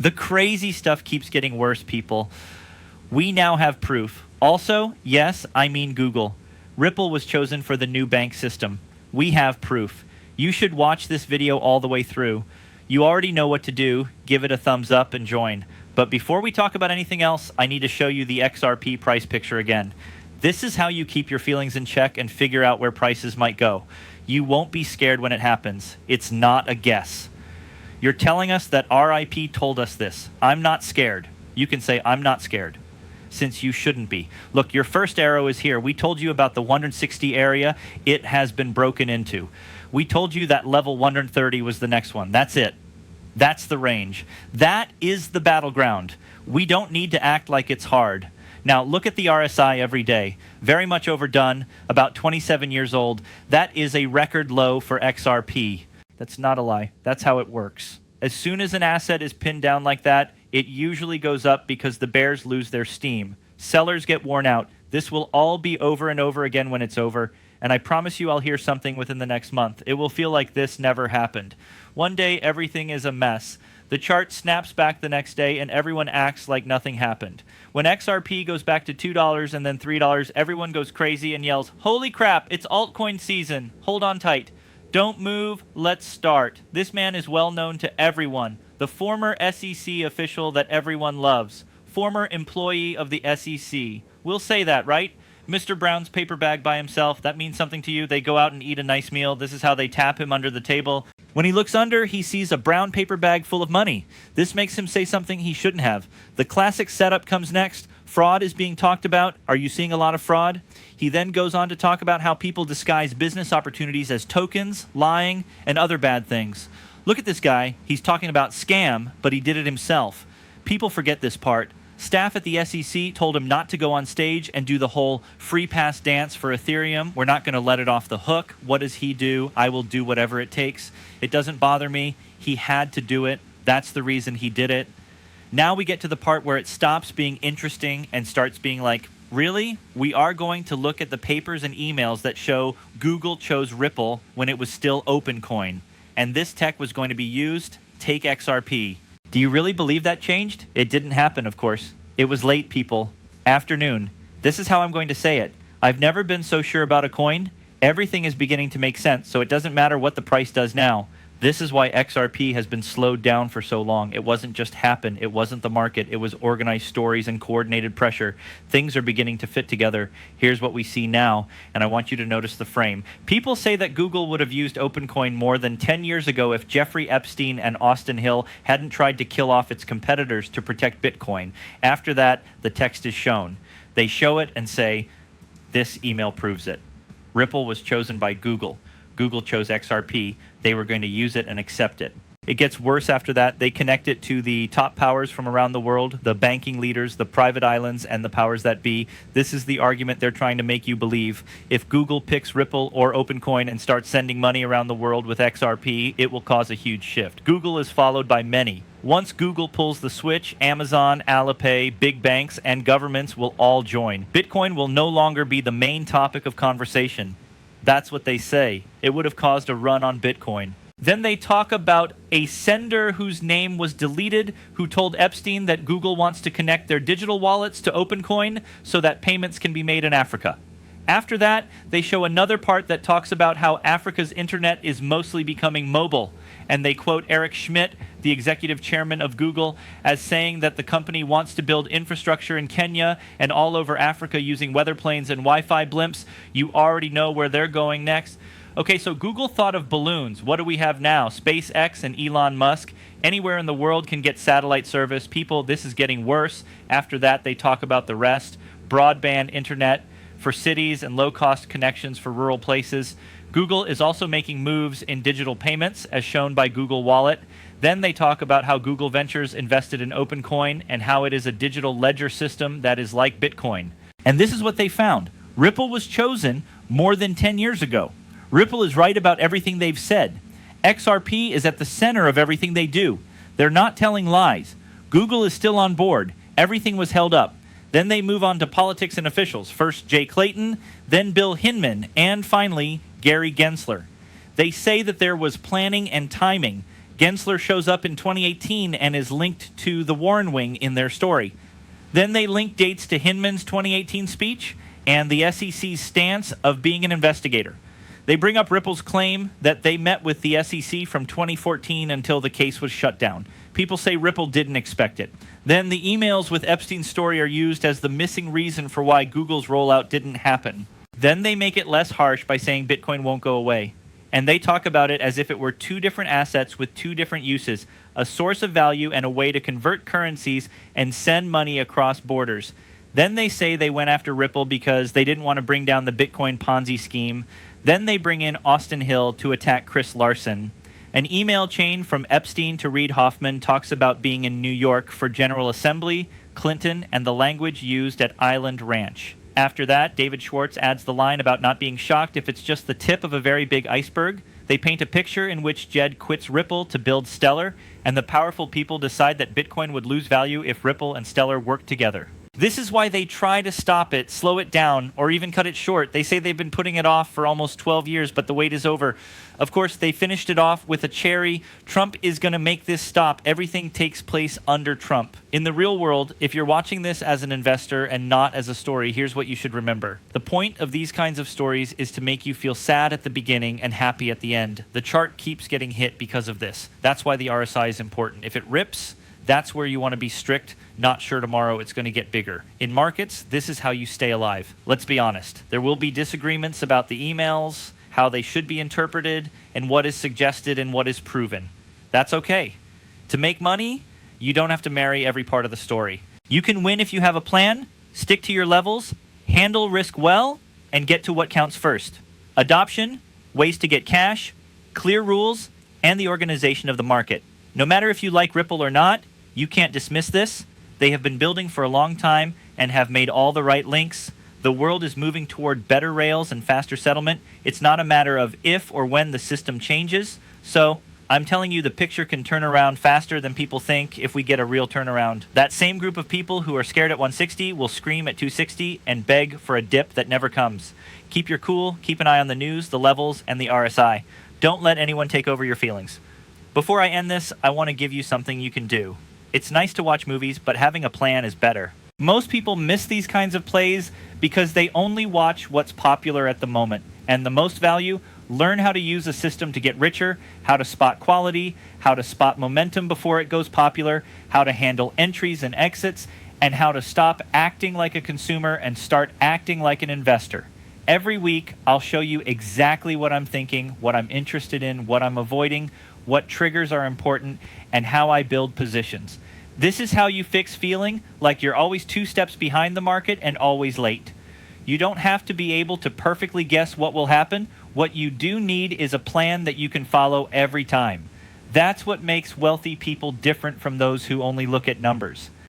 The crazy stuff keeps getting worse, people. We now have proof. Also, yes, I mean Google. Ripple was chosen for the new bank system. We have proof. You should watch this video all the way through. You already know what to do. Give it a thumbs up and join. But before we talk about anything else, I need to show you the XRP price picture again. This is how you keep your feelings in check and figure out where prices might go. You won't be scared when it happens. It's not a guess. You're telling us that RIP told us this. I'm not scared. You can say, I'm not scared, since you shouldn't be. Look, your first arrow is here. We told you about the 160 area. It has been broken into. We told you that level 130 was the next one. That's it. That's the range. That is the battleground. We don't need to act like it's hard. Now, look at the RSI every day. Very much overdone, about 27 years old. That is a record low for XRP. That's not a lie. That's how it works. As soon as an asset is pinned down like that, it usually goes up because the bears lose their steam. Sellers get worn out. This will all be over and over again when it's over, and I promise you I'll hear something within the next month. It will feel like this never happened. One day, everything is a mess. The chart snaps back the next day, and everyone acts like nothing happened. When XRP goes back to $2 and then $3, everyone goes crazy and yells, "Holy crap, it's altcoin season. Hold on tight. Don't move, let's start." This man is well known to everyone. The former SEC official that everyone loves. Former employee of the SEC. We'll say that, right? Mr. Brown's paper bag by himself, that means something to you. They go out and eat a nice meal. This is how they tap him under the table. When he looks under, he sees a brown paper bag full of money. This makes him say something he shouldn't have. The classic setup comes next. Fraud is being talked about. Are you seeing a lot of fraud? He then goes on to talk about how people disguise business opportunities as tokens, lying, and other bad things. Look at this guy. He's talking about scam, but he did it himself. People forget this part. Staff at the SEC told him not to go on stage and do the whole free pass dance for Ethereum. We're not going to let it off the hook. What does he do? I will do whatever it takes. It doesn't bother me. He had to do it. That's the reason he did it. Now we get to the part where it stops being interesting and starts being like, really? We are going to look at the papers and emails that show Google chose Ripple when it was still OpenCoin. And this tech was going to be used. Take XRP. Do you really believe that changed? It didn't happen, of course. It was late, people. Afternoon. This is how I'm going to say it. I've never been so sure about a coin. Everything is beginning to make sense, so it doesn't matter what the price does now. This is why XRP has been slowed down for so long. It wasn't just happen. It wasn't the market. It was organized stories and coordinated pressure. Things are beginning to fit together. Here's what we see now, and I want you to notice the frame. People say that Google would have used OpenCoin more than 10 years ago if Jeffrey Epstein and Austin Hill hadn't tried to kill off its competitors to protect Bitcoin. After that, the text is shown. They show it and say, this email proves it. Ripple was chosen by Google. Google chose XRP. They were going to use it and accept it. It gets worse after that. They connect it to the top powers from around the world, the banking leaders, the private islands, and the powers that be. This is the argument they're trying to make you believe. If Google picks Ripple or OpenCoin and starts sending money around the world with XRP, it will cause a huge shift. Google is followed by many. Once Google pulls the switch, Amazon, Alipay, big banks, and governments will all join. Bitcoin will no longer be the main topic of conversation. That's what they say. It would have caused a run on Bitcoin. Then they talk about a sender whose name was deleted who told Epstein that Google wants to connect their digital wallets to OpenCoin so that payments can be made in Africa. After that, they show another part that talks about how Africa's internet is mostly becoming mobile. And they quote Eric Schmidt, the executive chairman of Google, as saying that the company wants to build infrastructure in Kenya and all over Africa using weather planes and Wi-Fi blimps. You already know where they're going next. Okay, so Google thought of balloons. What do we have now? SpaceX and Elon Musk. Anywhere in the world can get satellite service. People, this is getting worse. After that, they talk about the rest. Broadband internet for cities and low-cost connections for rural places. Google is also making moves in digital payments, as shown by Google Wallet. Then they talk about how Google Ventures invested in OpenCoin and how it is a digital ledger system that is like Bitcoin. And this is what they found. Ripple was chosen more than 10 years ago. Ripple is right about everything they've said. XRP is at the center of everything they do. They're not telling lies. Google is still on board. Everything was held up. Then they move on to politics and officials. First Jay Clayton, then Bill Hinman, and finally Gary Gensler. They say that there was planning and timing. Gensler shows up in 2018 and is linked to the Warren wing in their story. Then they link dates to Hinman's 2018 speech and the SEC's stance of being an investigator. They bring up Ripple's claim that they met with the SEC from 2014 until the case was shut down. People say Ripple didn't expect it. Then the emails with Epstein's story are used as the missing reason for why Google's rollout didn't happen. Then they make it less harsh by saying Bitcoin won't go away. And they talk about it as if it were two different assets with two different uses, a source of value and a way to convert currencies and send money across borders. Then they say they went after Ripple because they didn't want to bring down the Bitcoin Ponzi scheme. Then they bring in Austin Hill to attack Chris Larson. An email chain from Epstein to Reid Hoffman talks about being in New York for General Assembly, Clinton, and the language used at Island Ranch. After that, David Schwartz adds the line about not being shocked if it's just the tip of a very big iceberg. They paint a picture in which Jed quits Ripple to build Stellar, and the powerful people decide that Bitcoin would lose value if Ripple and Stellar worked together. This is why they try to stop it, slow it down, or even cut it short. They say they've been putting it off for almost 12 years, but the wait is over. Of course, they finished it off with a cherry. Trump is going to make this stop. Everything takes place under Trump. In the real world, if you're watching this as an investor and not as a story, here's what you should remember. The point of these kinds of stories is to make you feel sad at the beginning and happy at the end. The chart keeps getting hit because of this. That's why the RSI is important. If it rips, that's where you want to be strict, not sure tomorrow it's going to get bigger. In markets, this is how you stay alive. Let's be honest. There will be disagreements about the emails, how they should be interpreted, and what is suggested and what is proven. That's okay. To make money, you don't have to marry every part of the story. You can win if you have a plan, stick to your levels, handle risk well, and get to what counts first. Adoption, ways to get cash, clear rules, and the organization of the market. No matter if you like Ripple or not, you can't dismiss this. They have been building for a long time and have made all the right links. The world is moving toward better rails and faster settlement. It's not a matter of if or when the system changes. So I'm telling you, the picture can turn around faster than people think if we get a real turnaround. That same group of people who are scared at 160 will scream at 260 and beg for a dip that never comes. Keep your cool, keep an eye on the news, the levels, and the RSI. Don't let anyone take over your feelings. Before I end this, I want to give you something you can do. It's nice to watch movies, but having a plan is better. Most people miss these kinds of plays because they only watch what's popular at the moment. And the most value, learn how to use a system to get richer, how to spot quality, how to spot momentum before it goes popular, how to handle entries and exits, and how to stop acting like a consumer and start acting like an investor. Every week, I'll show you exactly what I'm thinking, what I'm interested in, what I'm avoiding, what triggers are important, and how I build positions. This is how you fix feeling like you're always 2 steps behind the market and always late. You don't have to be able to perfectly guess what will happen. What you do need is a plan that you can follow every time. That's what makes wealthy people different from those who only look at numbers.